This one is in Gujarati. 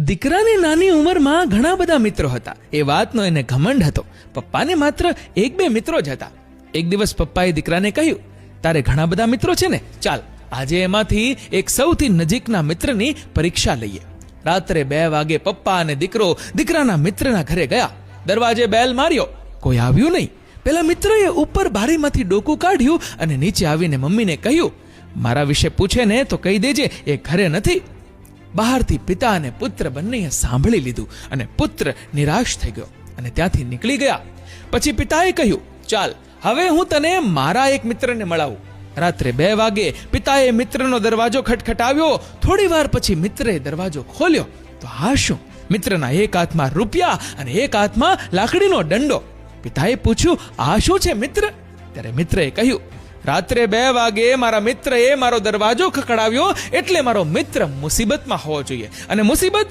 દીકરાની નાની ઉંમરમાં ઘણા બધા મિત્રો હતા. એ વાતનો એને ઘમંડ હતો. પપ્પાને માત્ર એક બે મિત્રો જ હતા. એક દિવસ પપ્પાએ દીકરાને કહ્યું, તારે ઘણા બધા મિત્રો છે ને, ચાલ આજે એમાંથી એક સૌથી નજીકના મિત્રની પરીક્ષા લઈએ. રાત્રે 2 વાગે પપ્પા અને દીકરો દીકરાના મિત્રના ઘરે ગયા. દરવાજે બેલ માર્યો, કોઈ આવ્યું નહીં. પેલા મિત્રએ ઉપર બારીમાંથી ડોકું કાઢ્યું અને નીચે આવીને મમ્મીને કહ્યું, મારા વિશે પૂછે ને તો કહી દેજે એ ઘરે નથી. બહારથી પિતા અને પુત્ર બંનેએ સાંભળી લીધું અને પુત્ર નિરાશ થઈ ગયો અને ત્યાંથી નીકળી ગયા. પછી પિતાએ કહ્યું, ચાલ હવે હું તને મારા એક મિત્રને મળાવું. રાત્રે 2 વાગે પિતાએ મિત્રનો દરવાજો ખટખટાવ્યો. થોડી વાર પછી મિત્રએ દરવાજો ખોલ્યો તો આ શું? મિત્રના એક હાથમાં રૂપિયા અને એક હાથમાં લાકડીનો દંડો. પિતાએ પૂછ્યું, આ શું છે મિત્ર? ત્યારે મિત્રએ કહ્યું, રાત્રે 2 વાગે મારા મિત્રએ મારો દરવાજો ખખડાવ્યો એટલે મારો મિત્ર મુસીબતમાં હોવો જોઈએ અને મુસીબત